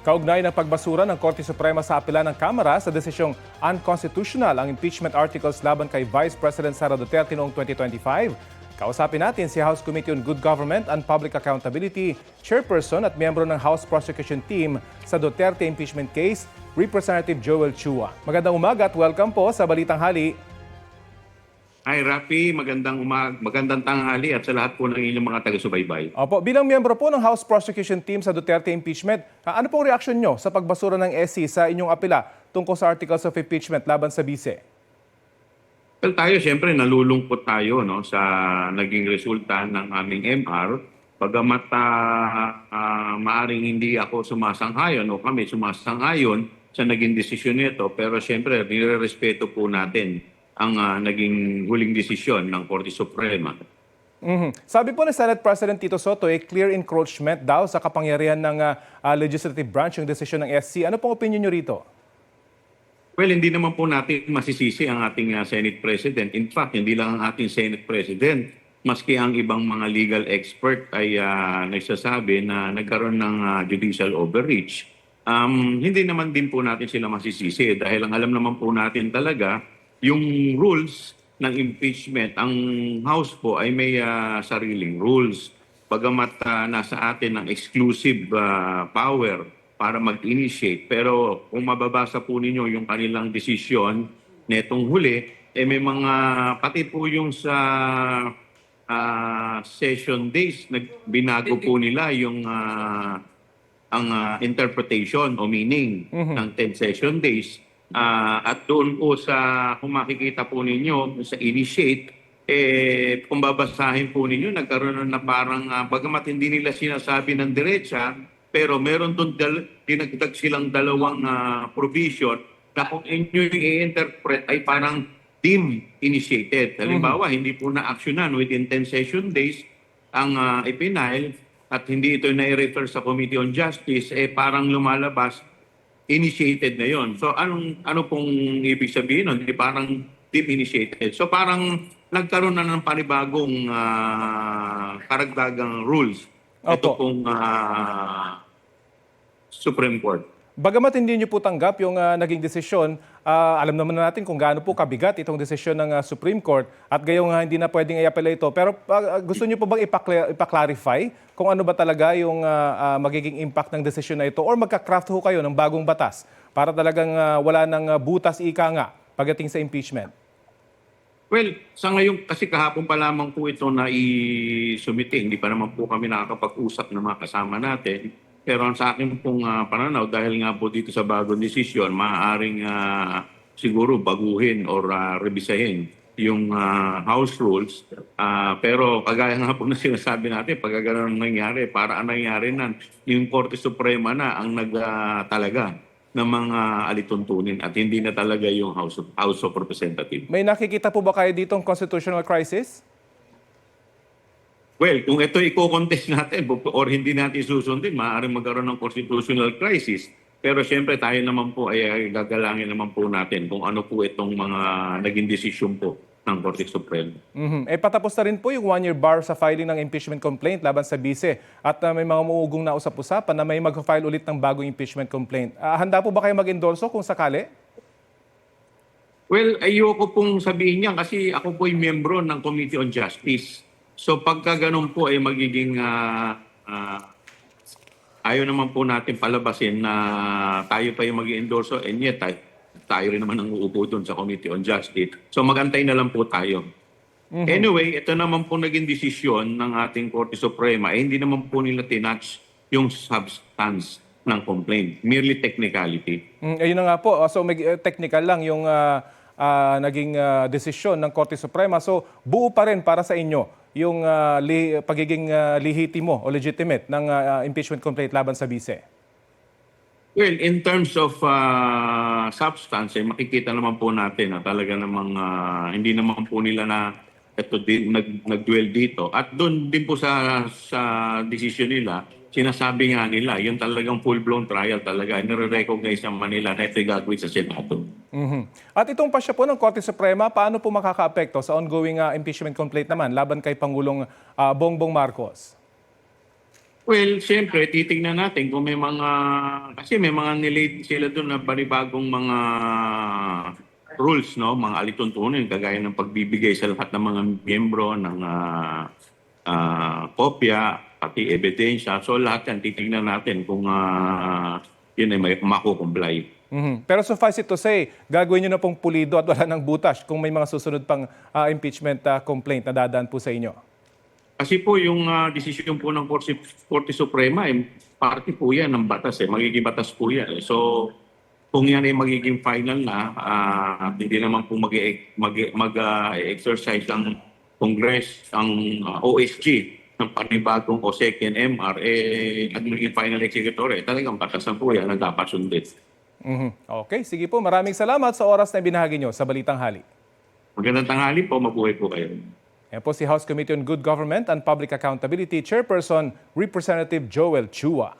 Kaugnay ng pagbasura ng Korte Suprema sa apela ng Kamara sa desisyong unconstitutional ang impeachment articles laban kay Vice President Sara Duterte noong 2025. Kausapin natin si House Committee on Good Government and Public Accountability, Chairperson at miyembro ng House Prosecution Team sa Duterte impeachment case, Representative Joel Chua. Magandang umaga at welcome po sa Balitang Hali. Hi Rafi, magandang tanghali at sa lahat po ng inyong mga taga-subaybay. Opo, bilang miyembro po ng House Prosecution Team sa Duterte impeachment, ano pong reaksyon nyo sa pagbasura ng SC sa inyong apela tungkol sa articles of impeachment laban sa Vice? Well, tayo siyempre nalulungkot tayo no, sa naging resulta ng aming MR. Bagamat maaring hindi ako sumasang-ayon o kami sumasang-ayon sa naging desisyon nito, pero siyempre nire-respeto po natin ang naging huling desisyon ng Korte Suprema. Sabi po ni Senate President Tito Soto, clear encroachment daw sa kapangyarihan ng legislative branch yung desisyon ng SC. Ano pong opinion nyo rito? Well, hindi naman po natin masisisi ang ating Senate President. In fact, hindi lang ang ating Senate President, maski ang ibang mga legal expert ay nagsasabi na nagkaroon ng judicial overreach. Hindi naman din po natin sila masisisi dahil ang alam naman po natin talaga, yung rules ng impeachment, ang House po ay may sariling rules. Bagamat nasa atin ang exclusive power para mag-initiate. Pero kung mababasa po ninyo yung kanilang desisyon netong huli, may mga, pati po yung sa session days, binago po nila yung ang interpretation o meaning ng 10 session days. At doon po sa, kung makikita po ninyo sa initiate, kung babasahin po ninyo, nagkaroon na parang, bagamat hindi nila sinasabi ng diretsa, pero meron doon dinagdag silang dalawang provision na kung inyo i-interpret ay parang team-initiated. Halimbawa, hindi po na-actionan within 10 session days ang ipinail at hindi ito na-refer sa Committee on Justice, parang lumalabas initiated na yon. So ano pong ibig sabihin nun? Parang team initiated. So parang nagkaroon na ng panibagong karagdagang rules. Opo. Ito pong Supreme Court. Bagamat hindi nyo po tanggap yung naging desisyon, alam naman natin kung gaano po kabigat itong desisyon ng Supreme Court at gayong hindi na pwedeng i-apela ito. Pero gusto nyo po bang ipaklarify kung ano ba talaga yung magiging impact ng desisyon na ito or magka-craft ho kayo ng bagong batas para talagang wala ng butas ika nga pagdating sa impeachment? Well, sa ngayon kasi kahapon pa lamang po ito na i-submit. Hindi pa naman po kami nakakapag-usap ng mga kasama natin. Pero sa akin pong pananaw, dahil nga po dito sa bagong desisyon, maaaring siguro baguhin or rebisahin yung House rules. Pero kagaya nga po na sinasabi natin, pag gano'n nangyari, para ang nangyari na yung Korte Suprema na ang talaga ng mga alituntunin at hindi na talaga yung House of Representatives. May nakikita po ba kayo ditong constitutional crisis? Well, kung ito i-contest natin or hindi natin susundin, maaaring magkaroon ng constitutional crisis. Pero siyempre tayo naman po ay gagalangin naman po natin kung ano po itong mga naging desisyon po ng Korte Suprema. Patapos na rin po yung 1-year bar sa filing ng impeachment complaint laban sa Vice at may mga umuugong na usap-usapan na may mag-file ulit ng bagong impeachment complaint. Handa po ba kayo mag-endorso kung sakali? Well, ayoko pong sabihin niyan kasi ako po ay miyembro ng Committee on Justice. So pagka ganun po ay magiging ayaw naman po natin palabasin na tayo pa yung mag-endorso and yet tayo rin naman ang uupo doon sa Committee on Justice. So magantay na lang po tayo. Anyway, ito naman po naging desisyon ng ating Korte Suprema. Hindi naman po nila tinatch yung substance ng complaint. Merely technicality. Ayun na nga po. So technical lang yung naging desisyon ng Korte Suprema. So buo pa rin para sa inyo yung pagiging lehitimo o legitimate ng impeachment complaint laban sa Vice? Well, in terms of substance, makikita naman po natin na talaga namang hindi naman po nila na ito din nag-dwell dito. At doon din po sa decision nila, sinasabi nga nila, yung talagang full-blown trial talaga, nire-recognize ng Manila na ito'y gagawin sa Senado. At itong pasya po ng Korte Suprema, paano po makaka-apekto sa ongoing impeachment complaint naman laban kay Pangulong Bongbong Marcos? Well, siyempre, titingnan natin kung may mga, kasi may mga nilate sila doon na panibagong mga rules, no? Mga alituntunin, kagaya ng pagbibigay sa lahat ng mga miyembro ng kopya, pati ebidensya. So lahat yan, titingnan natin kung yun ay may mako-comply. Pero suffice it to say, gagawin nyo na pong pulido at wala ng butas kung may mga susunod pang impeachment complaint na dadaan po sa inyo. Kasi po yung desisyon po ng Korte Suprema, parte po yan ng batas. Magiging batas po yan. So kung yan ay magiging final na, at hindi naman po mag-exercise ang Congress, ang OSG, ng panibagong o second MR, at magiging final executor, talagang batasan po yan na dapat sundin. Okay, sige po. Maraming salamat sa oras na ibinahagi nyo sa Balitang Hali. Magandang tanghali po, mabuhay po kayo. Yan po si House Committee on Good Government and Public Accountability Chairperson Representative Joel Chua.